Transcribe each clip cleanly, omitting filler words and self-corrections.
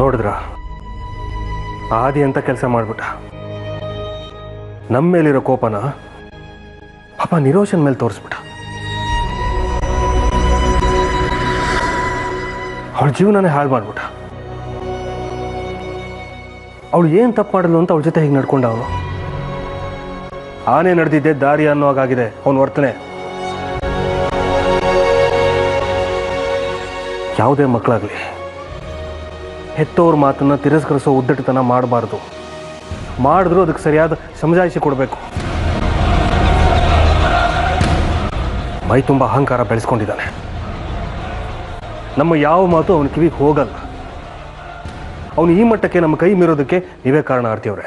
ನೋಡಿದ್ರ ಆದಿ ಅಂತ ಕೆಲಸ ಮಾಡ್ಬಿಟ್ಟ. ನಮ್ಮ ಮೇಲಿರೋ ಕೋಪನ ಪಾಪ ನಿರೋಷನ್ ಮೇಲೆ ತೋರಿಸ್ಬಿಟ್ಟ. ಅವಳ ಜೀವನನೇ ಹಾಳು ಮಾಡ್ಬಿಟ್ಟ. ಅವಳು ಏನು ತಪ್ಪು ಮಾಡಿದ್ಲು ಅಂತ ಅವಳ ಜೊತೆ ಹೀಗೆ ನಡ್ಕೊಂಡ ಅವನು. ಆನೆ ನಡೆದಿದ್ದೆ ದಾರಿ ಅನ್ನೋ ಹಾಗಾಗಿದೆ ಅವನ ವರ್ತನೆ. ಯಾವುದೇ ಮಕ್ಕಳಾಗಲಿ ಹೆತ್ತವ್ರ ಮಾತನ್ನ ತಿರಸ್ಕರಿಸೋ ಉದ್ದಟತನ ಮಾಡಬಾರ್ದು. ಮಾಡಿದ್ರೂ ಅದಕ್ಕೆ ಸರಿಯಾದ ಸಮಜಾಯಿಷಿ ಕೊಡಬೇಕು. ಮೈ ತುಂಬ ಅಹಂಕಾರ ಬೆಳೆಸ್ಕೊಂಡಿದ್ದಾನೆ. ನಮ್ಮ ಯಾವ ಮಾತು ಅವನ ಕಿವಿಗೆ ಹೋಗಲ್ಲ. ಅವನು ಈ ಮಟ್ಟಕ್ಕೆ ನಮ್ಮ ಕೈ ಮೀರೋದಕ್ಕೆ ನೀವೇ ಕಾರಣ ಆರ್ತಿಯವ್ರೆ.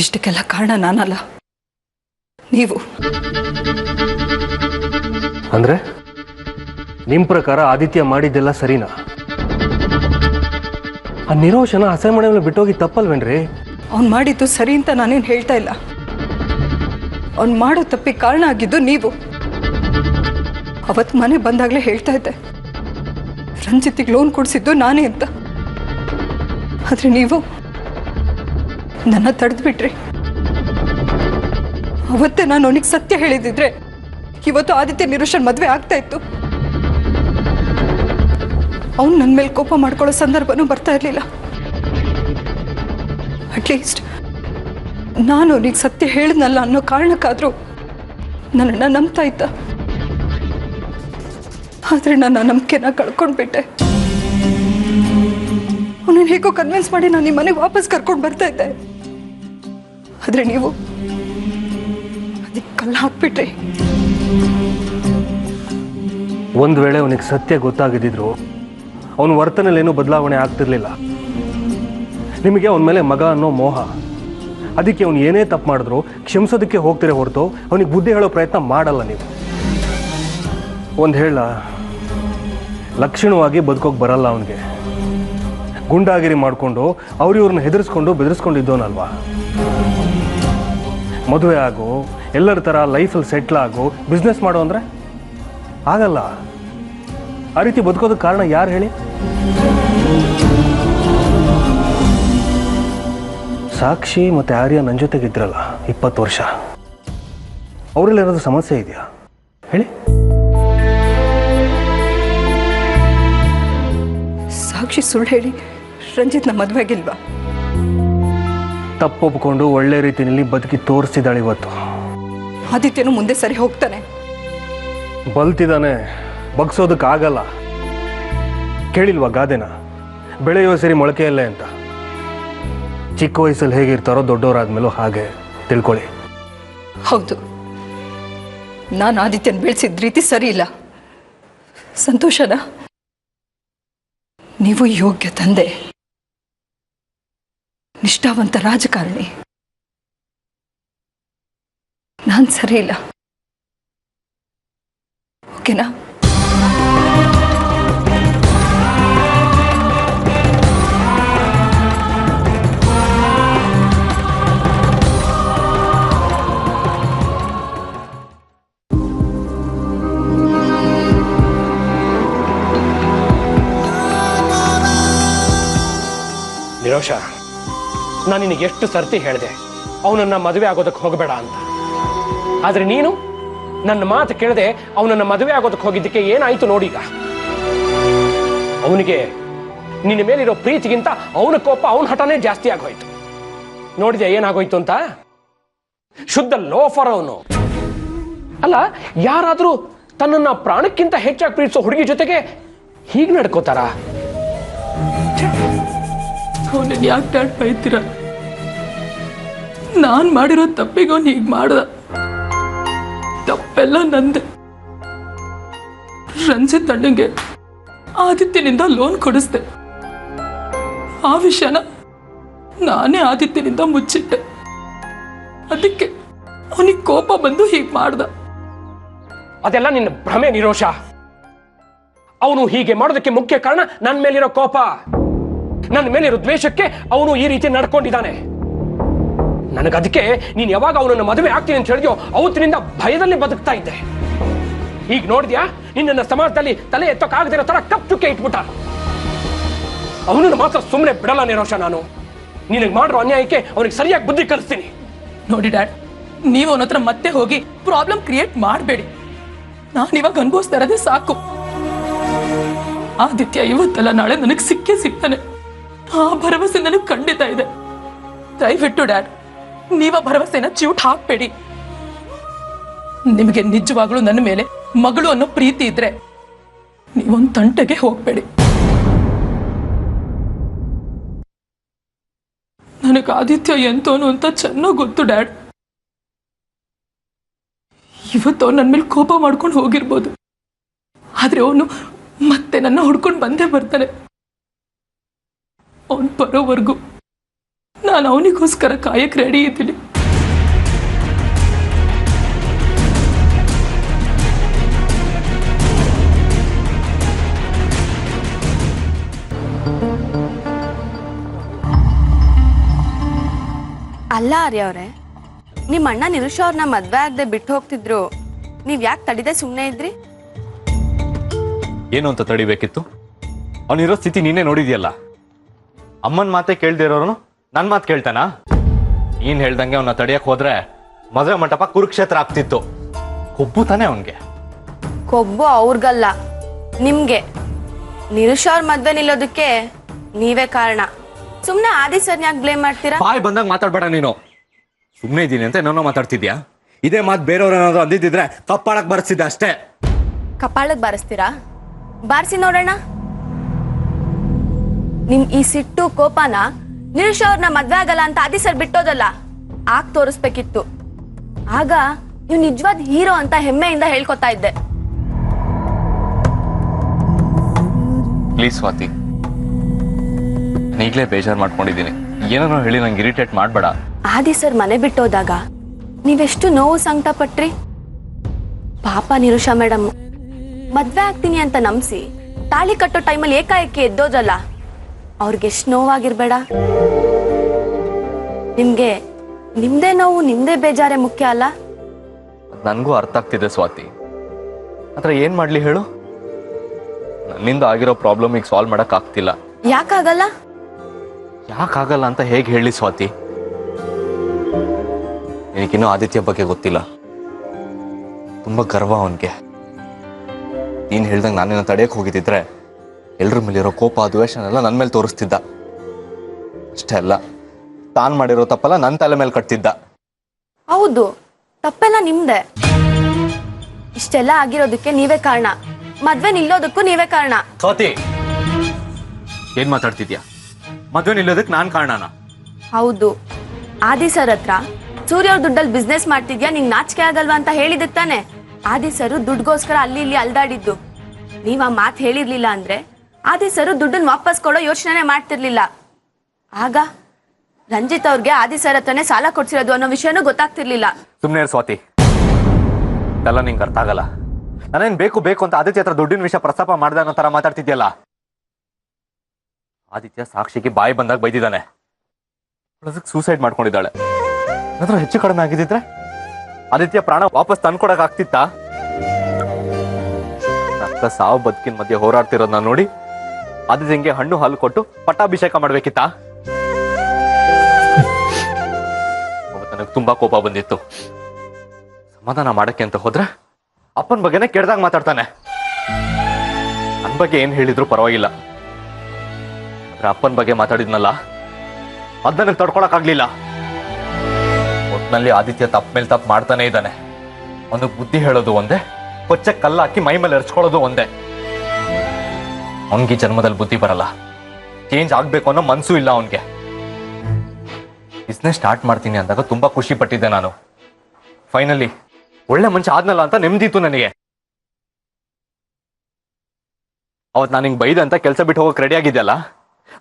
ಇಷ್ಟಕ್ಕೆಲ್ಲ ಕಾರಣ ನಾನಲ್ಲ, ನೀವು. ಅಂದ್ರೆ ನಿಮ್ಮ ಪ್ರಕಾರ ಆದಿತ್ಯ ಮಾಡಿದ್ದೆಲ್ಲ ಸರಿನಾ? ಆ ನಿರೋಷನ ಅಸಹ್ಯ ಮೇಲೆ ಬಿಟ್ಟೋಗಿ ತಪ್ಪಲ್ವೇನ್ರಿ? ಅವ್ನು ಮಾಡಿದ್ದು ಸರಿ ಅಂತ ನಾನೇನು ಹೇಳ್ತಾ ಇಲ್ಲ. ಅವ್ನು ಮಾಡೋ ತಪ್ಪಿಗೆ ಕಾರಣ ಆಗಿದ್ದು ನೀವು. ಅವತ್ತು ಮನೆ ಬಂದಾಗಲೇ ಹೇಳ್ತಾ ಇದ್ದೆ, ರಂಜಿತಿಗೆ ಲೋನ್ ಕೊಡಿಸಿದ್ದು ನಾನೇ ಅಂತ. ಆದರೆ ನೀವು ನನ್ನ ತಡೆದ್ಬಿಟ್ರಿ. ಅವತ್ತೇ ನಾನು ಅವನಿಗೆ ಸತ್ಯ ಹೇಳಿದಿದ್ರೆ ಇವತ್ತು ಆದಿತ್ಯ ನಿರೋಷನ್ ಮದುವೆ ಆಗ್ತಾ ಇತ್ತು. ಅವನು ನನ್ನ ಮೇಲೆ ಕೋಪ ಮಾಡ್ಕೊಳ್ಳೋ ಸಂದರ್ಭನೂ ಬರ್ತಾ ಇರಲಿಲ್ಲ. ಅಟ್ಲೀಸ್ಟ್ ನಾನು ಅವನಿಗೆ ಸತ್ಯ ಹೇಳಿದ್ನಲ್ಲ ಅನ್ನೋ ಕಾರಣಕ್ಕಾದರೂ ನನ್ನನ್ನು ನಂಬ್ತಾ ಇದ್ದ. ಆದರೆ ನಾನು ಆ ನಂಬಿಕೆನ ಕಳ್ಕೊಂಡ್ಬಿಟ್ಟೆ. ಅವನನ್ನು ಹೇಗೋ ಕನ್ವಿನ್ಸ್ ಮಾಡಿ ನಾನು ನಿಮ್ಮ ಮನೆಗೆ ವಾಪಸ್ ಕರ್ಕೊಂಡು ಬರ್ತಾ ಇದ್ದೆ. ಆದರೆ ನೀವು ಅದಕ್ಕೆ ಕಲ್ಲು ಹಾಕ್ಬಿಟ್ರಿ. ಒಂದು ವೇಳೆ ಅವನಿಗೆ ಸತ್ಯ ಗೊತ್ತಾಗಿದ್ದಿದ್ರು ಅವನ ವರ್ತನೆಯಲ್ಲೇನೂ ಬದಲಾವಣೆ ಆಗ್ತಿರ್ಲಿಲ್ಲ. ನಿಮಗೆ ಅವನ ಮೇಲೆ ಮಗ ಅನ್ನೋ ಮೋಹ. ಅದಕ್ಕೆ ಅವನು ಏನೇ ತಪ್ಪು ಮಾಡಿದ್ರು ಕ್ಷಮಿಸೋದಕ್ಕೆ ಹೋಗ್ತಿರೇ ಹೊರತು ಅವನಿಗೆ ಬುದ್ಧಿ ಹೇಳೋ ಪ್ರಯತ್ನ ಮಾಡಲ್ಲ ನೀವು. ಒಂದು ಹೇಳ, ಲಕ್ಷಣವಾಗಿ ಬದುಕೋಕೆ ಬರಲ್ಲ ಅವನಿಗೆ. ಗುಂಡಾಗಿರಿ ಮಾಡಿಕೊಂಡು ಅವ್ರಿವ್ರನ್ನ ಹೆದರ್ಸ್ಕೊಂಡು ಬೆದರಿಸ್ಕೊಂಡಿದ್ದೋನಲ್ವಾ. ಮದುವೆ ಆಗು, ಎಲ್ಲರ ಥರ ಲೈಫಲ್ಲಿ ಸೆಟ್ಲ್ ಆಗು, ಬಿಸ್ನೆಸ್ ಮಾಡು ಅಂದರೆ ಆಗಲ್ಲ. ಆ ರೀತಿ ಬದುಕೋದಕ್ಕೆ ಕಾರಣ ಯಾರು ಹೇಳಿ? ಸಾಕ್ಷಿ ಮತ್ತು ಆರ್ಯ ನನ್ನ ಜೊತೆಗಿದ್ರಲ್ಲ 20 ವರ್ಷ, ಅವರಲ್ಲಿ ಏನಾದರೂ ಸಮಸ್ಯೆ ಇದೆಯಾ ಹೇಳಿ? ಸಾಕ್ಷಿ ಸುಳ್ಳು ಹೇಳಿ ರಂಜಿತ್ನ ಮದುವೆಗಿಲ್ವಾ? ತಪ್ಪೊಪ್ಪಿಕೊಂಡು ಒಳ್ಳೆ ರೀತಿಯಲ್ಲಿ ಬದುಕಿ ತೋರಿಸ್ತಿದ್ದಾಳೆ ಇವತ್ತು. ಆದಿತ್ಯನು ಮುಂದೆ ಸರಿ ಹೋಗ್ತಾನೆ. ಬಲ್ತಿದ್ದಾನೆ, ಬಗ್ಸೋದಕ್ಕಾಗಲ್ಲ. ಕೇಳಿಲ್ವಾ ಗಾದೆನ, ಬೆಳೆಯೋ ಸರಿ ಮೊಳಕೆಯಲ್ಲೇ ಅಂತ. ಚಿಕ್ಕ ವಯಸ್ಸಲ್ಲಿ ಹೇಗಿರ್ತಾರೋ ದೊಡ್ಡವರಾದ್ಮೇಲೂ ಹಾಗೆ ತಿಳ್ಕೊಳ್ಳಿ. ಹೌದು, ನಾನು ಆದಿತ್ಯನ ಬೆಳೆಸಿದ ರೀತಿ ಸರಿ ಇಲ್ಲ. ಸಂತೋಷನ, ನೀವು ಯೋಗ್ಯ ತಂದೆ, ನಿಷ್ಠಾವಂತ ರಾಜಕಾರಣಿ. ನಾನು ಸರಿ ಇಲ್ಲ, ಓಕೆನಾ? ನಿರೋಷ, ನಾನು ನಿನಗೆ ಎಷ್ಟು ಸರ್ತಿ ಹೇಳಿದೆ ಅವನನ್ನ ಮದುವೆ ಆಗೋದಕ್ಕೆ ಹೋಗಬೇಡ ಅಂತ. ಆದ್ರೆ ನೀನು ನನ್ನ ಮಾತು ಕೇಳದೆ ಅವನನ್ನ ಮದುವೆ ಆಗೋದಕ್ಕೆ ಹೋಗಿದ್ದಕ್ಕೆ ಏನಾಯ್ತು ನೋಡೀಗ. ಅವನಿಗೆ ನಿನ್ನ ಮೇಲಿರೋ ಪ್ರೀತಿಗಿಂತ ಅವನ ಕೋಪ, ಅವನ ಹಠನೇ ಜಾಸ್ತಿ ಆಗೋಯ್ತು. ನೋಡಿದೆ ಏನಾಗೋಯ್ತು ಅಂತ? ಶುದ್ಧ ಲೋಫರ್ ಅವನು. ಅಲ್ಲ, ಯಾರಾದ್ರೂ ತನ್ನನ್ನ ಪ್ರಾಣಕ್ಕಿಂತ ಹೆಚ್ಚಾಗಿ ಪ್ರೀತಿಸೋ ಹುಡುಗಿ ಜೊತೆಗೆ ಹೀಗೆ ನಡ್ಕೋತಾರ? ಅವನನ್ನು ಯಾಕೆ ದಾಟ್ ಬೈತೀರ? ನಾನು ಮಾಡಿರೋ ತಪ್ಪಿಗೆ ಅವನು ಹೀಗೆ ಮಾಡ್ದ. ತಪ್ಪೆಲ್ಲ ನಂದೆ. ರಂಜಿತ್ ಅಣ್ಣಂಗೆ ಆದಿತ್ಯನಿಂದ ಲೋನ್ ಕೊಡಿಸ್ದೆ. ಆ ವಿಷಯನ ನಾನೇ ಆದಿತ್ಯನಿಂದ ಮುಚ್ಚಿಟ್ಟೆ. ಅದಕ್ಕೆ ಅವನಿಗೆ ಕೋಪ ಬಂದು ಹೀಗೆ ಮಾಡ್ದ. ಅದೆಲ್ಲ ನಿನ್ನ ಭ್ರಮೆ ನಿರೋಷ. ಅವನು ಹೀಗೆ ಮಾಡೋದಕ್ಕೆ ಮುಖ್ಯ ಕಾರಣ ನನ್ನ ಮೇಲಿರೋ ಕೋಪ, ನನ್ನ ಮೇಲಿರೋ ದ್ವೇಷಕ್ಕೆ ಅವನು ಈ ರೀತಿ ನಡ್ಕೊಂಡಿದ್ದಾನೆ. ನನಗದಕ್ಕೆ ನೀನು ಯಾವಾಗ ಅವನನ್ನು ಮದುವೆ ಆಗ್ತೀನಿ ಅಂತ ಹೇಳಿದ್ಯೋ ಅವತ್ತಿನಿಂದ ಭಯದಲ್ಲಿ ಬದುಕ್ತಾ ಇದ್ದೆ. ಈಗ ನೋಡಿದ್ಯಾ ನಿನ್ನ ಸಮಾಜದಲ್ಲಿ ತಲೆ ಎತ್ತೋಕಾಗದಿರೋ ತರ ಕಪ್ ಚುಕ್ಕೆ ಇಟ್ಬಿಟ್ಟ. ಅವನನ್ನು ಮಾತ್ರ ಸುಮ್ಮನೆ ಬಿಡಲ್ಲ ನಿರೋಷ. ನಾನು ನಿನಗೆ ಮಾಡಿರೋ ಅನ್ಯಾಯಕ್ಕೆ ಅವನಿಗೆ ಸರಿಯಾಗಿ ಬುದ್ಧಿ ಕಲಿಸ್ತೀನಿ. ನೋಡಿ ಡ್ಯಾಡ್, ನೀವು ಅವನ ಹತ್ರ ಮತ್ತೆ ಹೋಗಿ ಪ್ರಾಬ್ಲಮ್ ಕ್ರಿಯೇಟ್ ಮಾಡಬೇಡಿ. ನಾನು ಇವಾಗ ಅನುಭವಿಸ್ತಾ ಇರೋದೇ ಸಾಕು. ಆದಿತ್ಯ ಇವತ್ತಲ್ಲ ನಾಳೆ ನನಗೆ ಸಿಕ್ಕೇ ಸಿಗ್ತಾನೆ. ಆ ಭರವಸೆ ನನಗೆ ಖಂಡಿತ ಇದೆ. ದಯವಿಟ್ಟು ಡ್ಯಾಡ್, ನೀವ ಭರವಸೆನ ಚ್ಯೂಟ್ ಹಾಕ್ಬೇಡಿ. ನಿಮಗೆ ನಿಜವಾಗ್ಲೂ ನನ್ನ ಮೇಲೆ ಮಗಳು ಅನ್ನೋ ಪ್ರೀತಿ ಇದ್ರೆ ನೀವೊಂದು ತಂಟೆಗೆ ಹೋಗ್ಬೇಡಿ. ನನಗೆ ಆದಿತ್ಯ ಎಂತೋನು ಅಂತ ಚೆನ್ನಾಗಿ ಗೊತ್ತು ಡ್ಯಾಡ್. ಇವತ್ತು ಅವನು ನನ್ನ ಮೇಲೆ ಕೋಪ ಮಾಡ್ಕೊಂಡು ಹೋಗಿರ್ಬೋದು, ಆದ್ರೆ ಅವನು ಮತ್ತೆ ನನ್ನ ಹುಡ್ಕೊಂಡು ಬಂದೇ ಬರ್ತಾನೆ. ಅವನು ಬರೋವರೆಗೂ ನಾನು ಅವನಿಗೋಸ್ಕರ ಕಾಯಕ್ಕೆ ರೆಡಿ ಇದ್ದೀನಿ. ಅಲ್ಲ ಆರ್ಯ ಅವರೇ, ನಿಮ್ಮ ಅಣ್ಣ ನಿರುಷ ಅವ್ರನ್ನ ಮದ್ವೆ ಆಗದೆ ಬಿಟ್ಟು ಹೋಗ್ತಿದ್ರು, ನೀವ್ ಯಾಕೆ ತಡಿದೆ ಸುಮ್ಮನೆ ಇದ್ರಿ? ಏನು ಅಂತ ತಡಿಬೇಕಿತ್ತು? ಅವನಿರೋ ಸ್ಥಿತಿ ನೀನೇ ನೋಡಿದ್ಯಲ್ಲ. ಅಮ್ಮನ ಮಾತೆ ಕೇಳ್ದೇ ಇರೋನು ನನ್ನ ಮಾತು ಕೇಳ್ತಾನ? ನೀನ್ ಹೇಳ್ದಂಗೆ ಅವನ್ನ ತಡಿಯಕ್ ಹೋದ್ರೆ ಮದುವೆ ಮಂಟಪ ಕುರುಕ್ಷೇತ್ರ ಆಗ್ತಿತ್ತು. ಕೊಬ್ಬು ತಾನೆ ಅವನ್ಗೆ. ಕೊಬ್ಬು ಅವ್ರಿಗಲ್ಲ, ನಿಮ್ಗೆ. ನಿರುಷ ಅವ್ರ ಮದ್ವೆ ನಿಲ್ಲೋದಕ್ಕೆ ನೀವೇ ಕಾರಣ. ಸುಮ್ನೆ ಆದಿ ಸರ್ನ ಯಾಕೆ ಬ್ಲೇಮ್ ಮಾಡ್ತೀರಾ? ಬಾಯ್ ಬಂದಾಗ ಮಾತಾಡ್ಬೇಡ ನೀನು. ಸುಮ್ಮನೆ ಇದ್ದೀನಿ ಅಂತ ಏನೋ ಮಾತಾಡ್ತಿದ್ಯಾ? ಇದೇ ಮಾತು ಬೇರೆಯವ್ರು ಏನಾದ್ರು ಅಂದಿದ್ದಿದ್ರೆ ಕಪ್ಪಾಳಕ್ ಬರ್ಸಿದ್ದೆ ಅಷ್ಟೇ. ಕಪಾಳಕ್ ಬಾರಿಸ್ತೀರಾ? ಬಾರಿಸಿ ನೋಡೋಣ. ನಿಮ್ ಈ ಸಿಟ್ಟು ಕೋಪನ ನಿರುಷ ಅವ್ರನ್ನ ಮದ್ವೆ ಆಗಲ್ಲ ಅಂತ ಆದಿ ಸರ್ ಬಿಟ್ಟೋದಲ್ಲ, ಆಗ ತೋರಿಸ್ಬೇಕಿತ್ತು. ಆಗ ನೀವು ನಿಜವಾದ ಹೀರೋ ಅಂತ ಹೆಮ್ಮೆಯಿಂದ ಹೇಳ್ಕೊತಾ ಇದ್ದೆ. ಪ್ಲೀಸ್ ಸ್ವಾತಿ, ಈಗಲೇ ಬೇಜಾರು ಮಾಡ್ಕೊಂಡಿದ್ದೀನಿ. ಏನೋ ಹೇಳಿ ನಂಗೆ ಇರಿಟೇಟ್ ಮಾಡಬೇಡ. ಆದಿ ಸರ್ ಮನೆ ಬಿಟ್ಟೋದಾಗ ನೀವೆಷ್ಟು ನೋವು ಸಂಕಟ ಪಟ್ರಿ. ಪಾಪ ನಿರುಷಾ ಮೇಡಮ್ ಮದ್ವೆ ಆಗ್ತೀನಿ ಅಂತ ನಂಬಿಸಿ ತಾಳಿ ಕಟ್ಟೋ ಟೈಮಲ್ಲಿ ಏಕಾಏಕಿ ಎದ್ದೋದಲ್ಲ, ಅವ್ರಿಗೆಷ್ಟು ನೋವಾಗಿರ್ಬೇಡ. ನಿಮ್ಗೆ ನಿಮ್ದೇ ನೋವು ನಿಮ್ದೇ ಬೇಜಾರೇ ಮುಖ್ಯ ಅಲ್ಲ? ನನಗೂ ಅರ್ಥ ಆಗ್ತಿದೆ ಸ್ವಾತಿ. ಆದ್ರೆ ಏನ್ ಮಾಡ್ಲಿ ಹೇಳು? ನನ್ನಿಂದ ಆಗಿರೋ ಪ್ರಾಬ್ಲಮ್ ಈಗ ಸಾಲ್ವ್ ಮಾಡಕ್ ಆಗ್ತಿಲ್ಲ. ಯಾಕಾಗಲ್ಲ? ಯಾಕಾಗಲ್ಲ ಅಂತ ಹೇಗೆ ಹೇಳಿ ಸ್ವಾತಿ? ನಿನಗಿನ್ನೂ ಆದಿತ್ಯ ಬಗ್ಗೆ ಗೊತ್ತಿಲ್ಲ. ತುಂಬಾ ಗರ್ವ ಅವನ್ಗೆ. ನೀನ್ ಹೇಳ್ದಂಗೆ ನಾನೇನ ತಡೆಯಕ್ ಹೋಗಿದ್ದಿದ್ರೆ ಎಲ್ರ ಮೇಲಿರೋ ಕೋಪ ದ್ವೇಷನೆಲ್ಲ ನನ್ನ ಮೇಲೆ ತೋರಿಸ್ತಿದ್ದ. ಅಷ್ಟೇ ಅಲ್ಲ, ತಾನ್ ಮಾಡಿರೋ ತಪ್ಪಲ್ಲ ನನ್ನ ತಲೆ ಮೇಲೆ ಕಟ್ತಿದ್ದ. ಹೌದು, ತಪ್ಪೆಲ್ಲ ನಿಮ್ದೆ. ಇಷ್ಟೆಲ್ಲ ಆಗಿರೋದಕ್ಕೆ ನೀವೇ ಕಾರಣ. ಮದ್ವೆ ನಿಲ್ಲೋದಕ್ಕೂ ನೀವೇ ಕಾರಣ. ಸ್ವಾತಿ, ಏನ್ ಮಾತಾಡ್ತಿದ್ಯಾ? ಮದ್ವೆ ನಿಲ್ಲೋದಕ್ಕೆ ನಾನ್ ಕಾರಣನ? ಹೌದು. ಆದಿ ಸರ್ ಹತ್ರ ಸೂರ್ಯ ಅವ್ರ ದುಡ್ಡಲ್ಲಿ ಬಿಸ್ನೆಸ್ ಮಾಡ್ತಿದ್ಯಾ, ನಿಂಗೆ ನಾಚಿಕೆ ಆಗಲ್ವಾ ಅಂತ ಹೇಳಿದಕ್ ತಾನೆ ಆದಿ ಸರ್ ದುಡ್ಗೋಸ್ಕರ ಅಲ್ಲಿ ಇಲ್ಲಿ ಅಲ್ದಾಡಿದ್ದು. ನೀವ್ ಆ ಮಾತು ಹೇಳಿರ್ಲಿಲ್ಲ ಅಂದ್ರೆ ಆದಿ ಸರ್ ದುಡ್ಡನ್ನ ವಾಪಸ್ ಕೊಡೋ ಯೋಚನೆ ಮಾಡ್ತಿರ್ಲಿಲ್ಲ. ಆಗ ರಂಜಿತ್ ಅವ್ರಿಗೆ ಆದಿ ಸರ್ ಹತ್ರನೇ ಸಾಲ ಕೊಡ್ಸಿರೋದು ಅನ್ನೋ ವಿಷಯನೂ ಗೊತ್ತಾಗ್ತಿರ್ಲಿಲ್ಲ. ಸುಮ್ನೆ ಸ್ವಾತಿ, ಎಲ್ಲ ನಿಂಗೆ ಅರ್ಥ ಆಗಲ್ಲ. ನಾನೇನ್ ಬೇಕು ಬೇಕು ಅಂತ ಆದಿತ್ಯ ಹತ್ರ ದುಡ್ಡಿನ ವಿಷಯ ಪ್ರಸ್ತಾಪ ಮಾಡ್ದೆ ಅನ್ನೋ ತರ ಮಾತಾಡ್ತಿದ್ಯಲ್ಲ. ಆದಿತ್ಯ ಸಾಕ್ಷಿಗೆ ಬಾಯಿ ಬಂದಾಗ ಬೈದಿದ್ದಾನೆ. ಸೂಸೈಡ್ ಮಾಡ್ಕೊಂಡಿದ್ದಾಳೆ. ನಂತರ ಹೆಚ್ಚು ಕಡಿಮೆ ಆಗಿದ್ದಿದ್ರೆ ಆದಿತ್ಯ ಪ್ರಾಣ ವಾಪಸ್ ತಂದ್ಕೊಡಕ್ ಆಗ್ತಿತ್ತಾ? ರಕ್ತ ಸಾವು ಬದುಕಿನ ಮಧ್ಯೆ ಹೋರಾಡ್ತಿರೋದನ್ನ ನೋಡಿ ಆದಿತ್ಯಂಗೆ ಹಣ್ಣು ಹಾಲು ಕೊಟ್ಟು ಪಟ್ಟಾಭಿಷೇಕ ಮಾಡ್ಬೇಕಿತ್ತಾ? ನನಗೆ ತುಂಬಾ ಕೋಪ ಬಂದಿತ್ತು. ಸಮಾಧಾನ ಮಾಡಕ್ಕೆ ಅಂತ ಹೋದ್ರೆ ಅಪ್ಪನ ಬಗ್ಗೆನೇ ಕೆಡ್ದಾಗ ಮಾತಾಡ್ತಾನೆ. ನನ್ನ ಬಗ್ಗೆ ಏನ್ ಹೇಳಿದ್ರು ಪರವಾಗಿಲ್ಲ, ಆದ್ರೆ ಅಪ್ಪನ ಬಗ್ಗೆ ಮಾತಾಡಿದ್ನಲ್ಲ, ಅದ್ ನನಗೆ ತಡ್ಕೊಳಕ್ ಆಗ್ಲಿಲ್ಲ. ಒಟ್ನಲ್ಲಿ ಆದಿತ್ಯ ತಪ್ಪ ಮೇಲೆ ತಪ್ಪು ಮಾಡ್ತಾನೆ ಇದ್ದಾನೆ. ಅವನಿಗೆ ಬುದ್ಧಿ ಹೇಳೋದು ಒಂದೇ, ಕೊಚ್ಚ ಕಲ್ಲ ಹಾಕಿ ಮೈ ಮೇಲೆ ಎರ್ಚ್ಕೊಳ್ಳೋದು ಒಂದೇ. ಅವನ್ಗೆ ಜನ್ಮದಲ್ಲಿ ಬುದ್ಧಿ ಬರಲ್ಲ. ಚೇಂಜ್ ಆಗ್ಬೇಕು ಅನ್ನೋ ಮನ್ಸು ಇಲ್ಲ ಅವನ್ಗೆ. ಬಿಸ್ನೆಸ್ ಸ್ಟಾರ್ಟ್ ಮಾಡ್ತೀನಿ ಅಂದಾಗ ತುಂಬಾ ಖುಷಿ ಪಟ್ಟಿದ್ದೆ ನಾನು. ಫೈನಲಿ ಒಳ್ಳೆ ಮನುಷ್ಯ ಆದ್ನಲ್ಲ ಅಂತ ನೆಮ್ಮದಿತ್ತು ನನಗೆ. ಅವತ್ ನಾನು ಹಿಂಗ್ ಬೈದೆ ಅಂತ ಕೆಲಸ ಬಿಟ್ಟು ಹೋಗಕ್ ರೆಡಿ ಆಗಿದ್ಯಲ್ಲ,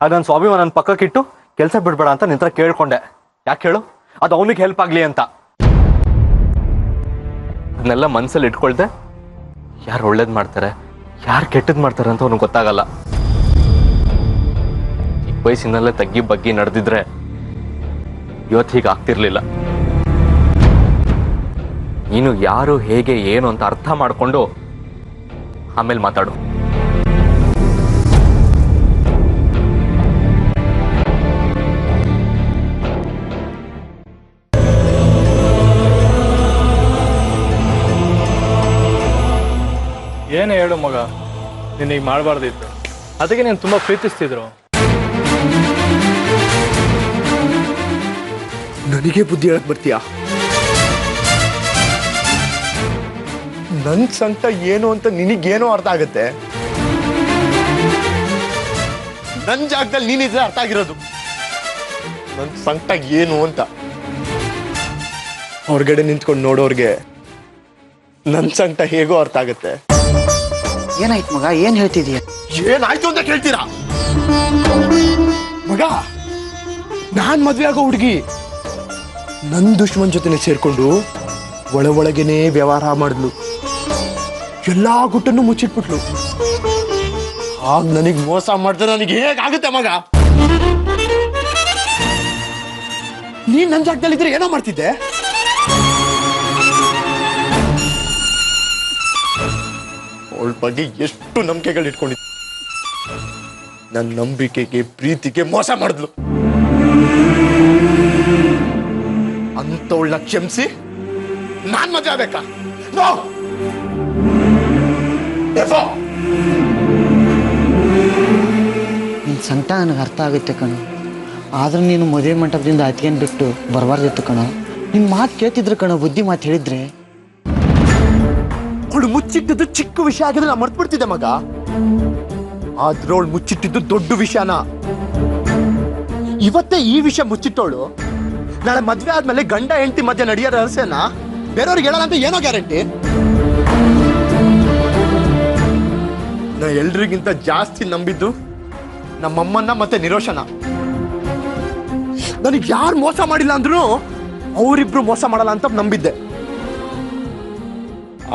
ಅದು ನನ್ನ ಸ್ವಾಭಿಮಾನ ನನ್ನ ಪಕ್ಕಕ್ಕಿಟ್ಟು ಕೆಲಸ ಬಿಡ್ಬೇಡ ಅಂತ ನಿಂತರ ಕೇಳ್ಕೊಂಡೆ. ಯಾಕೆ ಹೇಳು? ಅದು ಅವನಿಗೆ ಹೆಲ್ಪ್ ಆಗ್ಲಿ ಅಂತ. ಅದನ್ನೆಲ್ಲ ಮನ್ಸಲ್ಲಿ ಇಟ್ಕೊಳ್ದೆ ಯಾರು ಒಳ್ಳೇದ್ ಮಾಡ್ತಾರೆ ಯಾರು ಕೆಟ್ಟದ್ ಮಾಡ್ತಾರೆ ಅಂತ ಅವನಿಗೆ ಗೊತ್ತಾಗಲ್ಲ. ಚಿಕ್ಕ ವಯಸ್ಸಿನಲ್ಲೇ ತಗ್ಗಿ ಬಗ್ಗಿ ನಡೆದಿದ್ರೆ ಇವತ್ತು ಹೀಗೆ ಆಗ್ತಿರ್ಲಿಲ್ಲ. ನೀನು ಯಾರು ಹೇಗೆ ಏನು ಅಂತ ಅರ್ಥ ಮಾಡ್ಕೊಂಡು ಆಮೇಲೆ ಮಾತಾಡು. ಏನೇ ಹೇಳು ಮಗ, ನಿನಗೆ ಮಾಡಬಾರ್ದಿತ್ತು. ಅದಕ್ಕೆ ನೀನು ತುಂಬ ಪ್ರೀತಿಸ್ತಿದ್ರು. ನನಗೆ ಬುದ್ಧಿ ಹೇಳಕ್ ಬರ್ತೀಯಾ? ನನ್ ಸಂಕಟ ಏನು ಅಂತ ನಿನಗೇನೋ ಅರ್ಥ ಆಗತ್ತೆ. ನನ್ ಜಾಗದಲ್ಲಿ ನೀನಿದ್ರೆ ಅರ್ಥ ಆಗಿರೋದು ನನ್ ಸಂಕಟ ಏನು ಅಂತ. ಹೊರಗಡೆ ನಿಂತ್ಕೊಂಡು ನೋಡೋರ್ಗೆ ನನ್ ಸಂಕಟ ಹೇಗೋ ಅರ್ಥ ಆಗತ್ತೆ. ಏನಾಯ್ತು ಮಗ, ಏನ್ ಹೇಳ್ತಿದೀಯ? ಏನಾಯ್ತು ಅಂತ ಕೇಳ್ತೀರಾ? ಮಗ, ನಾನ್ ಮದ್ವೆ ಆಗೋ ಹುಡುಗಿ ನನ್ ದುಶ್ಮನ್ ಜೊತೆನೆ ಸೇರ್ಕೊಂಡು ಒಳಗೇನೆ ವ್ಯವಹಾರ ಮಾಡಿದ್ಲು. ಎಲ್ಲಾ ಗುಟ್ಟನ್ನು ಮುಚ್ಚಿಟ್ಬಿಟ್ಲು. ಆಗ ನನಗ್ ಮೋಸ ಮಾಡಿದ್ರೆ ನನಗೆ ಹೇಗಾಗುತ್ತೆ ಮಗ? ನೀನ್ ನನ್ ಜಾಗದಲ್ಲಿದ್ರೆ ಏನೋ ಮಾಡ್ತಿದ್ದೆ. ಅವಳ ಬಗ್ಗೆ ಎಷ್ಟು ನಂಬಿಕೆಗಳು ಇಟ್ಕೊಂಡಿದ್ದೆ. ನನ್ನ ನಂಬಿಕೆಗೆ ಪ್ರೀತಿಗೆ ಮೋಸ ಮಾಡಿದ್ಲು. ಅಂತವಳನ್ನ ಕ್ಷಮಿಸಿ ನಾನ್ ಮದುವೆ ಆಗ್ಬೇಕಾ? ನೋ. ನಿನ್ ಸಂಕಟ ನನಗೆ ಅರ್ಥ ಆಗುತ್ತೆ ಕಣೋ. ಆದ್ರೆ ನೀನು ಮದುವೆ ಮಂಟಪದಿಂದ ಅತಿಯನ್ ಬಿಟ್ಟು ಬರಬಾರ್ದಿತ್ತು ಕಣೋ. ನಿನ್ ಮಾತು ಕೇಳ್ತಿದ್ರು ಕಣೋ, ಬುದ್ಧಿ ಮಾತು ಹೇಳಿದ್ರೆ. ಅವಳು ಮುಚ್ಚಿಟ್ಟಿದ್ದು ಚಿಕ್ಕ ವಿಷಯ ಆಗಿದ್ರೆ ನಾ ಮರ್ತು ಬಿಡ್ತಿದ್ದೆ ಮಗ. ಆದ್ರೆ ಅವಳು ಮುಚ್ಚಿಟ್ಟಿದ್ದು ದೊಡ್ಡ ವಿಷಯನ. ಇವತ್ತೇ ಈ ವಿಷಯ ಮುಚ್ಚಿಟ್ಟವಳು ನಾಳೆ ಮದ್ವೆ ಆದ್ಮೇಲೆ ಗಂಡ ಹೆಂಡತಿ ಮಧ್ಯೆ ನಡೆಯೋ ರಹಸ್ಯನ ಬೇರೆಯವ್ರಿಗೆ ಹೇಳಲ್ಲ ಅಂತ ಏನೋ ಗ್ಯಾರಂಟಿ? ನಾ ಎಲ್ರಿಗಿಂತ ಜಾಸ್ತಿ ನಂಬಿದ್ದು ನಮ್ಮಮ್ಮನ್ನ ಮತ್ತೆ ನಿರೋಷನ. ನನಗೆ ಯಾರು ಮೋಸ ಮಾಡಿಲ್ಲ ಅಂದ್ರೂ ಅವರಿಬ್ರು ಮೋಸ ಮಾಡಲ್ಲ ಅಂತ ನಂಬಿದ್ದೆ.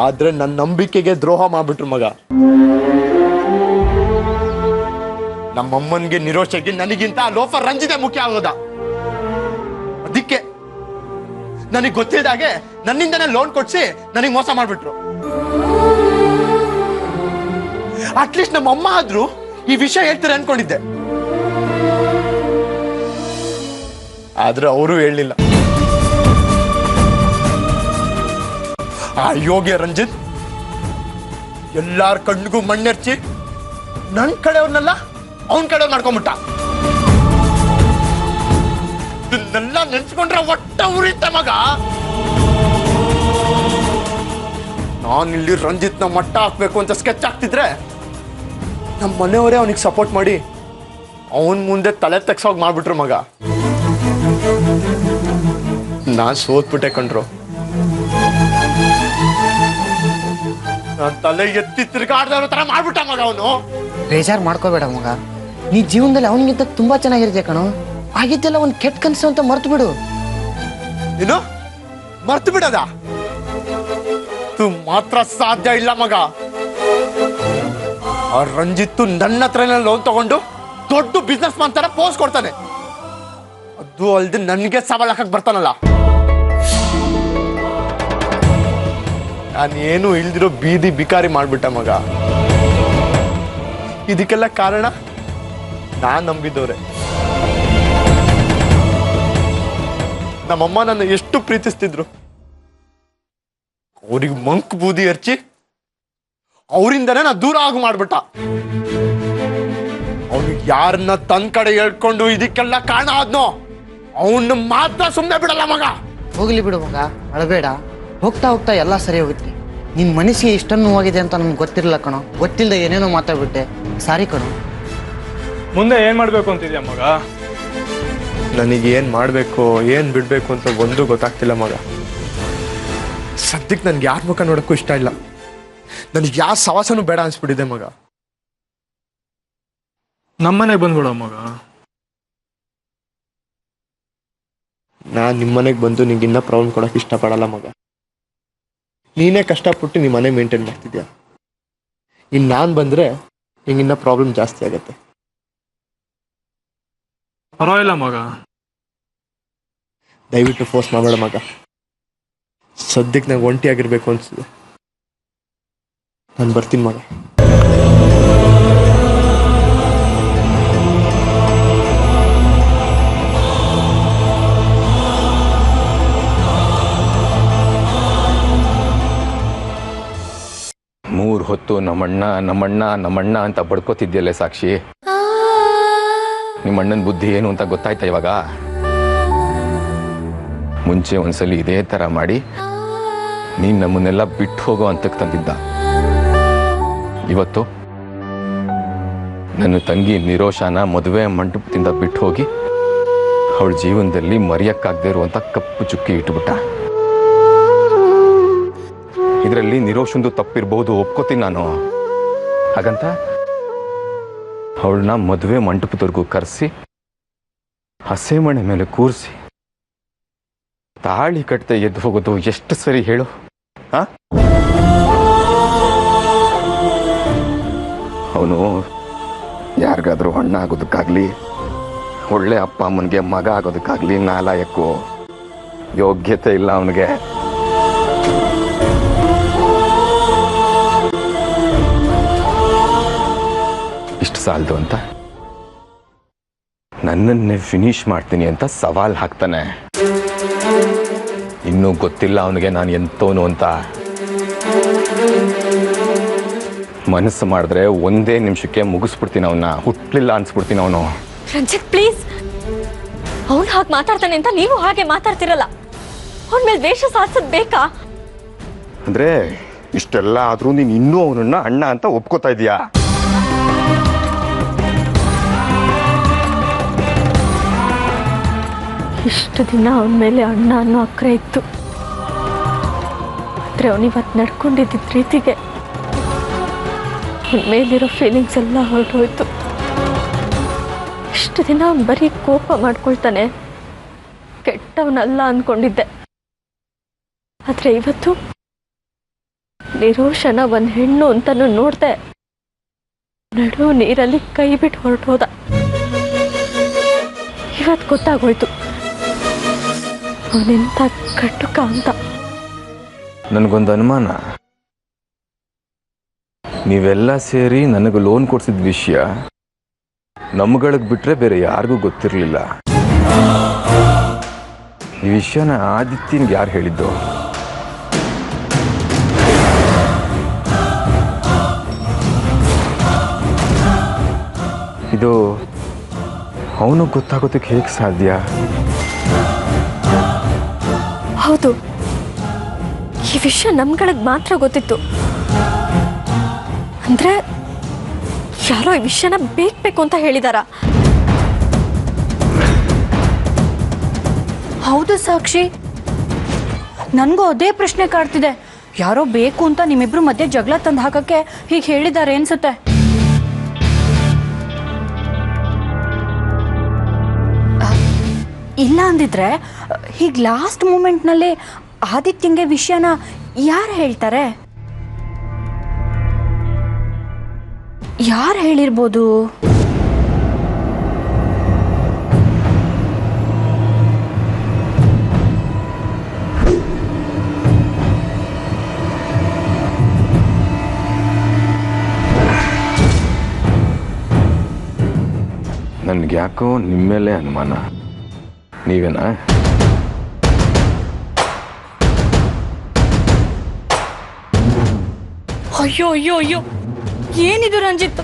ಆದ್ರೆ ನನ್ನ ನಂಬಿಕೆಗೆ ದ್ರೋಹ ಮಾಡ್ಬಿಟ್ರು ಮಗ. ನಮ್ಮಮ್ಮನ್ಗೆ ನಿರೋಷಕ್ಕೆ ನನಗಿಂತ ಲೋಫರ್ ರಂಜಿತೆ ಮುಖ್ಯ ಆಗೋದ. ಅದಕ್ಕೆ ನನಗೆ ಗೊತ್ತಿಲ್ದಾಗೆ ನನ್ನಿಂದನೇ ಲೋನ್ ಕೊಡ್ಸಿ ನನಗೆ ಮೋಸ ಮಾಡ್ಬಿಟ್ರು. ಅಟ್ಲೀಸ್ಟ್ ನಮ್ಮಮ್ಮ ಆದ್ರೂ ಈ ವಿಷಯ ಹೇಳ್ತಾರೆ ಅನ್ಕೊಂಡಿದ್ದೆ. ಆದ್ರೆ ಅವರು ಹೇಳಲಿಲ್ಲ. ಆ ಯೋಗ್ಯ ರಂಜಿತ್ ಎಲ್ಲಾರ ಕಣ್ಣಿಗೂ ಮಣ್ಣೆರ್ಚಿ ನನ್ ಕಡೆಯವ್ರನ್ನೆಲ್ಲ ಅವನ್ ಕಡೆ ಮಾಡ್ಕೊಂಬಿಟ್ಟ. ಇದನ್ನೆಲ್ಲ ನೆನ್ಸ್ಕೊಂಡ್ರೆ ಒಟ್ಟ ಉರಿತೆ ಮಗ. ನಾನಿಲ್ಲಿ ರಂಜಿತ್ನ ಮಟ್ಟ ಹಾಕ್ಬೇಕು ಅಂತ ಸ್ಕೆಚ್ ಹಾಕ್ತಿದ್ರೆ ನಮ್ಮ ಮನೆಯವರೇ ಅವನಿಗೆ ಸಪೋರ್ಟ್ ಮಾಡಿ ಅವನ್ ಮುಂದೆ ತಲೆ ತೆಗ್ಸೋಗ್ ಮಾಡ್ಬಿಟ್ರು ಮಗ. ನಾನ್ ಸೋತ್ಬಿಟ್ಟೆ ಕಣ್ರು. ನಾನ್ ತಲೆ ಎತ್ತಿ ತಿರ್ಗಾಡ್ದವ್ರ ತರ ಮಾಡ್ಬಿಟ್ಟ ಮಗ ಅವನು. ಬೇಜಾರು ಮಾಡ್ಕೋಬೇಡ ಮಗ, ನೀ ಜೀವನದಲ್ಲಿ ಅವನಿಗಿಂತ ತುಂಬಾ ಚೆನ್ನಾಗಿರ್ತೀಯ ಕಣೋ. ಆಗಿದ್ದೆಲ್ಲ ಒಂದು ಕೆಟ್ಟ ಕನಸು ಅಂತ ಮರ್ತು ಬಿಡು. ಏನು ಮರ್ತು ಬಿಡದ? ಮಾತ್ರ ಸಾಧ್ಯ ಇಲ್ಲ ಮಗ. ಆ ರಂಜಿತ್ತು ನನ್ನ ಹತ್ರನೇ ಲೋನ್ ತಗೊಂಡು ದೊಡ್ಡ ಬಿಸ್ನೆಸ್ ಮ್ಯಾನ್ ತರ ಪೋಸ್ ಕೊಡ್ತಾನೆ. ಅದು ಅಲ್ದೆ ನನಗೆ ಸವಾಲ್ ಹಾಕಕ್ ಬರ್ತಾನಲ್ಲ. ನಾನೇನು ಇಲ್ದಿರೋ ಬೀದಿ ಬಿಕಾರಿ ಮಾಡ್ಬಿಟ್ಟ ಮಗ. ಇದಕ್ಕೆಲ್ಲ ಕಾರಣ ನಾನ್ ನಂಬಿದವ್ರೆ. ನಮ್ಮಮ್ಮ ನನ್ನ ಎಷ್ಟು ಪ್ರೀತಿಸ್ತಿದ್ರು. ಅವ್ರಿಗೆ ಮಂಕ್ ಬೂದಿ ಹರ್ಚಿ ಅವರಿಂದನೇ ನಾ ದೂರ ಆಗು ಮಾಡ್ಬಿಟ್ಟ. ಅವ್ನಿಗೆ ಯಾರನ್ನ ತನ್ ಕಡೆ ಹೇಳ್ಕೊಂಡು ಇದಕ್ಕೆಲ್ಲ ಕಾರಣ ಆದ್ನೋ ಅವನ್ನ ಮಾತ್ರ ಸುಮ್ಮನೆ ಬಿಡಲ್ಲ ಮಗ. ಹೋಗ್ಲಿ ಬಿಡು ಮಗ, ಅಳಬೇಡ. ಹೋಗ್ತಾ ಹೋಗ್ತಾ ಎಲ್ಲ ಸರಿ ಹೋಗುತ್ತೆ. ನಿನ್ ಮನಸ್ಸಿಗೆ ಇಷ್ಟನ್ನು ಹೋಗಿದೆ ಅಂತ ನಮ್ಗೆ ಗೊತ್ತಿರಲಿಲ್ಲ ಕಣೋ. ಗೊತ್ತಿಲ್ಲದೆ ಏನೇನೋ ಮಾತಾಡ್ಬಿಟ್ಟೆ, ಸಾರಿ ಕಣೋ. ಮುಂದೆ ಏನ್ ಮಾಡ್ಬೇಕು ಅಂತಿದ್ಯಾ ಮಗ? ನನಗೆ ಏನ್ ಮಾಡ್ಬೇಕು ಏನ್ ಬಿಡ್ಬೇಕು ಅಂತ ಒಂದು ಗೊತ್ತಾಗ್ತಿಲ್ಲ ಮಗ. ಸದ್ಯಕ್ಕೆ ನನ್ಗೆ ಯಾರ ಮುಖ ನೋಡಕ್ಕೂ ಇಷ್ಟ ಇಲ್ಲ. ನನಗೆ ಯಾವ ಸವಾಸನೂ ಬೇಡ ಅನ್ಸ್ಬಿಟ್ಟಿದೆ ಮಗ. ನಮ್ಮನೆಗೆ ಬಂದ್ಬಿಡ ಮಗ. ನಾನ್ ನಿಮ್ಮನೆಗೆ ಬಂದು ನಿಂಗೆ ಇನ್ನ ಪ್ರಾಬ್ಲಮ್ ಕೊಡಕ್ ಇಷ್ಟಪಡಲ್ಲ ಮಗ. ನೀನೇ ಕಷ್ಟಪಟ್ಟು ನಿಮ್ಮ ಮನೆ ಮೇಂಟೈನ್ ಮಾಡ್ತಿದ್ಯಾ. ಇನ್ನು ನಾನು ಬಂದ್ರೆ ನಿಂಗಿನ್ನ ಪ್ರಾಬ್ಲಮ್ ಜಾಸ್ತಿ ಆಗತ್ತೆ. ಪರವಾಗಿಲ್ಲ ಮಗ. ದಯವಿಟ್ಟು ಫೋರ್ಸ್ ಮಾಡಬೇಡ ಮಗ. ಸದ್ಯಕ್ಕೆ ನಂಗೆ ಒಂಟಿಯಾಗಿರ್ಬೇಕು ಅನ್ಸಿದೆ. ನಾನು ಬರ್ತೀನಿ ಮಗ. ಮೂರು ಹೊತ್ತು ನಮ್ಮಣ್ಣ ನಮ್ಮಣ್ಣ ನಮ್ಮಣ್ಣ ಅಂತ ಬಡ್ಕೋತಿದ್ಯಲ್ಲೇ ಸಾಕ್ಷಿ. ನಿಮ್ಮಣ್ಣನ ಬುದ್ಧಿ ಏನು ಅಂತ ಗೊತ್ತಾಯ್ತಾ ಇವಾಗ? ಮುಂಚೆ ಒಂದ್ಸಲಿ ಇದೇ ಥರ ಮಾಡಿ ನೀನು ನಮ್ಮನ್ನೆಲ್ಲ ಬಿಟ್ಟು ಹೋಗೋ ಅಂತಕ್ಕೆ ತಂದಿದ್ದ. ಇವತ್ತು ನನ್ನ ತಂಗಿ ನಿರೋಷಾನ ಮದುವೆ ಮಂಟಪದಿಂದ ಬಿಟ್ಟು ಹೋಗಿ ಅವಳ ಜೀವನದಲ್ಲಿ ಮರೆಯಕ್ಕಾಗದೇ ಇರುವಂಥ ಕಪ್ಪು ಚುಕ್ಕಿ ಇಟ್ಬಿಟ್ಟ. ಇದರಲ್ಲಿ ನಿರೋಷಂದು ತಪ್ಪಿರ್ಬೋದು, ಒಪ್ಕೋತೀನಿ ನಾನು. ಹಾಗಂತ ಅವಳನ್ನ ಮದುವೆ ಮಂಟಪದವರೆಗೂ ಕರೆಸಿ ಹಸೆಮಣೆ ಮೇಲೆ ಕೂರಿಸಿ ತಾಳಿ ಕಟ್ಟದೆ ಎದ್ದು ಹೋಗೋದು ಎಷ್ಟು ಸರಿ ಹೇಳು? ಅವನು ಯಾರಿಗಾದ್ರೂ ಅಣ್ಣ ಆಗೋದಕ್ಕಾಗ್ಲಿ, ಒಳ್ಳೆ ಅಪ್ಪ ಅಮ್ಮನಿಗೆ ಮಗ ಆಗೋದಕ್ಕಾಗ್ಲಿ ನಾಲಾಯಕ್ಕು ಯೋಗ್ಯತೆ ಇಲ್ಲ ಅವನಿಗೆ. ಇಷ್ಟು ಸಾಲದು ಅಂತ ನನ್ನನ್ನೇ ಫಿನಿಶ್ ಮಾಡ್ತೀನಿ ಅಂತ ಸವಾಲ್ ಹಾಕ್ತಾನೆ. ಇನ್ನೂ ಗೊತ್ತಿಲ್ಲ ಅವನಿಗೆ ನಾನು ಎಂತವನು ಅಂತ. ಮನಸ್ಸು ಮಾಡಿದ್ರೆ ಒಂದೇ ನಿಮಿಷಕ್ಕೆ ಮುಗಿಸ್ಬಿಡ್ತೀನಿ ಅವನ್ನ, ಹುಟ್ಲಿಲ್ಲ ಅನ್ಸ್ಬಿಡ್ತೀನಿ ಅವನು. ರಂಜಿತ್ ಪ್ಲೀಸ್, ಅವನು ಹಾಗೆ ಮಾತಾಡ್ತಾನೆ ಅಂತ ನೀವು ಹಾಗೆ ಮಾತಾಡ್ತಿರಲ್ಲ. ಅವನ ಮೇಲೆ ದ್ವೇಷ ಸಾಧಿಸೋದು ಬೇಕಾ? ಅಂದ್ರೆ ಇಷ್ಟೆಲ್ಲ ಆದ್ರೂ ನೀನು ಇನ್ನೂ ಅವನನ್ನ ಅಣ್ಣ ಅಂತ ಒಪ್ಕೋತಾ ಇದೀಯಾ? ಇಷ್ಟು ದಿನ ಅವನ ಮೇಲೆ ಅಣ್ಣ ಅನ್ನೋ ಅಕ್ರೆ ಇತ್ತು. ಆದರೆ ಅವನಿವತ್ತು ನಡ್ಕೊಂಡಿದ್ದ ರೀತಿಗೆ ಅವನ ಮೇಲಿರೋ ಫೀಲಿಂಗ್ಸ್ ಎಲ್ಲ ಹೊರಟೋಯ್ತು. ಇಷ್ಟು ದಿನ ಅವನು ಬರೀ ಕೋಪ ಮಾಡ್ಕೊಳ್ತಾನೆ, ಕೆಟ್ಟವನಲ್ಲ ಅಂದ್ಕೊಂಡಿದ್ದೆ. ಆದರೆ ಇವತ್ತು ನಿರೋಷನ ಒಂದು ಹೆಣ್ಣು ಅಂತನೂ ನೋಡ್ದೆ, ನಡು ನೀರಲ್ಲಿ ಕೈ ಬಿಟ್ಟು ಹೊರಟೋದ. ಇವತ್ತು ಗೊತ್ತಾಗೋಯ್ತು ಅವನೆಂತ ಕಟುಕ ಅಂತ. ನನಗೊಂದು ಅನುಮಾನ, ನೀವೆಲ್ಲ ಸೇರಿ ನನಗೆ ಲೋನ್ ಕೊಡ್ಸಿದ ವಿಷಯ ನಮ್ಗಳಿಗೆ ಬಿಟ್ರೆ ಬೇರೆ ಯಾರಿಗೂ ಗೊತ್ತಿರಲಿಲ್ಲ. ಈ ವಿಷಯನ ಆದಿತ್ಯನ್ಗೆ ಯಾರು ಹೇಳಿದ್ದು? ಇದು ಅವನು ಗೊತ್ತಾಗೋದಕ್ಕೆ ಹೇಗೆ ಸಾಧ್ಯ? ಹೌದು, ಈ ವಿಷಯ ನಮ್ಗಳಿಗೆ ಮಾತ್ರ ಗೊತ್ತಿತ್ತು. ಅಂದ್ರೆ ಯಾರೋ ಈ ವಿಷಯನ ಬೇಕು ಅಂತ ಹೇಳಿದಾರ. ಹೌದು ಸಾಕ್ಷಿ, ನನಗೂ ಅದೇ ಪ್ರಶ್ನೆ ಕಾಡ್ತಿದೆ. ಯಾರೋ ಬೇಕು ಅಂತ ನಿಮ್ಮಿಬ್ರು ಮಧ್ಯೆ ಜಗಳ ತಂದು ಹಾಕಕ್ಕೆ ಹೀಗೆ ಹೇಳಿದ್ದಾರೆ ಅನ್ಸುತ್ತೆ. ಇಲ್ಲ ಅಂದಿದ್ರೆ ಹೀಗೆ ಲಾಸ್ಟ್ ಮೂಮೆಂಟ್ನಲ್ಲಿ ಆದಿತ್ಯಂಗೆ ವಿಷಯನ ಯಾರು ಹೇಳ್ತಾರೆ? ಯಾರು ಹೇಳಿರ್ಬೋದು? ನನ್ಗೆ ಯಾಕೋ ನಿಮ್ಮೇಲೆ ಅನುಮಾನ. ನೀವೇನಾ? ಅಯ್ಯೋ ಅಯ್ಯೋ ಅಯ್ಯೋ, ಏನಿದು ರಂಜಿತ್?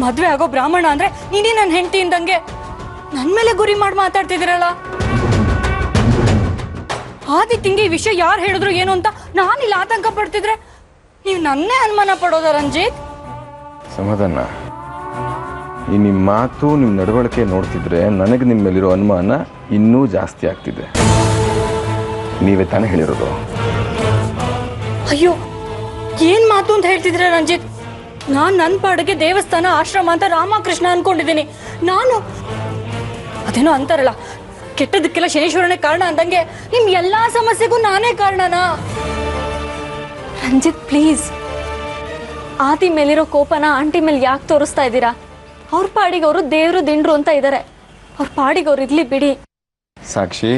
ಮದ್ವೆ ಆಗೋ ಬ್ರಾಹ್ಮಣ ಅಂದ್ರೆ ನೀನೇ ನನ್ನ ಹೆಂಡತಿ ಇಂದಂಗೆ ನನ್ ಮೇಲೆ ಗುರಿ ಮಾಡಿ ಮಾತಾಡ್ತಿದ್ದೀರಲ್ಲ. ಆದಿತ್ಯಂಗೆ ಈ ವಿಷಯ ಯಾರು ಹೇಳಿದ್ರು ಏನು ಅಂತ ನಾನಿಲ್ಲ ಆತಂಕ ಪಡ್ತಿದ್ರೆ ನೀವು ನನ್ನೇ ಅನುಮಾನ ಪಡೋದ ರಂಜಿತ್? ಸಮಾಧಾನ. ಈ ನಿಮ್ಮ ಮಾತು, ನಿಮ್ಮ ನಡವಳಿಕೆ ನೋಡ್ತಿದ್ರೆ ನನಗೆ ನಿಮ್ಮ ಮೇಲಿರೋ ಅನುಮಾನ ಇನ್ನೂ ಜಾಸ್ತಿ ಆಗ್ತಿದೆ. ನೀವೇ ತಾನೇ ಹೇಳಿರೋದು. ಅಯ್ಯೋ, ಏನ್ ಮಾತು ಅಂತ ಹೇಳ್ತಿದ್ರೆ ರಂಜಿತ್? ನಾನ್ ನನ್ನ ಪಾಡಿಗೆ ದೇವಸ್ಥಾನ, ಆಶ್ರಮ ಅಂತ ರಾಮಕೃಷ್ಣ ಅನ್ಕೊಂಡಿದ್ದೀನಿ. ನಾನು ಅದೇನೋ ಅಂತಾರಲ್ಲ, ಕೆಟ್ಟದಕ್ಕೆಲ್ಲ ಶನೀಶ್ವರನೇ ಕಾರಣ ಅಂದಂಗೆ ನಿಮ್ ಎಲ್ಲಾ ಸಮಸ್ಯೆಗೂ ನಾನೇ ಕಾರಣನಾ? ರಂಜಿತ್ ಪ್ಲೀಸ್, ಆದಿ ಮೇಲಿರೋ ಕೋಪನ ಆಂಟಿ ಮೇಲೆ ಯಾಕೆ ತೋರಿಸ್ತಾ ಇದ್ದೀರಾ? ಅವ್ರ ಪಾಡಿಗೆ ಅವರು ದೇವ್ರು ದಿಂಡ್ರು ಅಂತ ಇದ್ದಾರೆ. ಅವ್ರ ಪಾಡಿಗೆ ಅವ್ರು ಇರ್ಲಿ ಬಿಡಿ. ಸಾಕ್ಷಿ,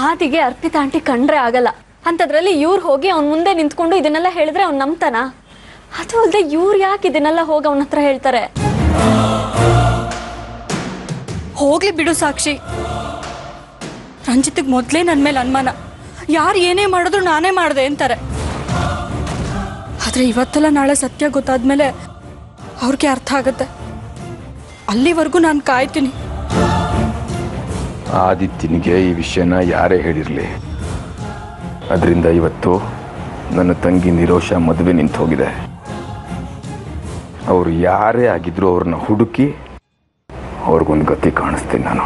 ಆದಿಗೆ ಅರ್ಪಿತಾ ಆಂಟಿ ಕಂಡ್ರೆ ಆಗಲ್ಲ. ಅಂಥದ್ರಲ್ಲಿ ಇವ್ರು ಹೋಗಿ ಅವ್ನ ಮುಂದೆ ನಿಂತ್ಕೊಂಡು ಇದನ್ನೆಲ್ಲ ಹೇಳಿದ್ರೆ ಅವ್ನು ನಂಬ್ತಾನ? ಅದು ಅಲ್ಲದೆ ಇವ್ರು ಯಾಕೆ ಇದನ್ನೆಲ್ಲ ಹೋಗಿ ಅವನ ಹತ್ರ ಹೇಳ್ತಾರೆ? ಹೋಗ್ಲಿ ಬಿಡು ಸಾಕ್ಷಿ. ರಂಜಿತ್ಗೆ ಮೊದಲೇ ನನ್ನ ಮೇಲೆ ಅನುಮಾನ. ಯಾರು ಏನೇ ಮಾಡಿದ್ರು ನಾನೇ ಮಾಡಿದೆ ಅಂತಾರೆ. ಆದರೆ ಇವತ್ತೆಲ್ಲ ನಾಳೆ ಸತ್ಯ ಗೊತ್ತಾದ್ಮೇಲೆ ಅವ್ರಿಗೆ ಅರ್ಥ ಆಗುತ್ತೆ. ಅಲ್ಲಿವರೆಗೂ ನಾನು ಕಾಯ್ತೀನಿ. ಆದಿತ್ಯನಿಗೆ ಈ ವಿಷಯನ ಯಾರೇ ಹೇಳಿರಲಿ, ಅದರಿಂದ ಇವತ್ತು ನನ್ನ ತಂಗಿ ನಿರೋಷ ಮದುವೆ ನಿಂತು ಹೋಗಿದೆ. ಅವರು ಯಾರೇ ಆಗಿದ್ರು ಅವ್ರನ್ನ ಹುಡುಕಿ ಅವ್ರಿಗೊಂದು ಗತಿ ಕಾಣಿಸ್ತೀನಿ ನಾನು.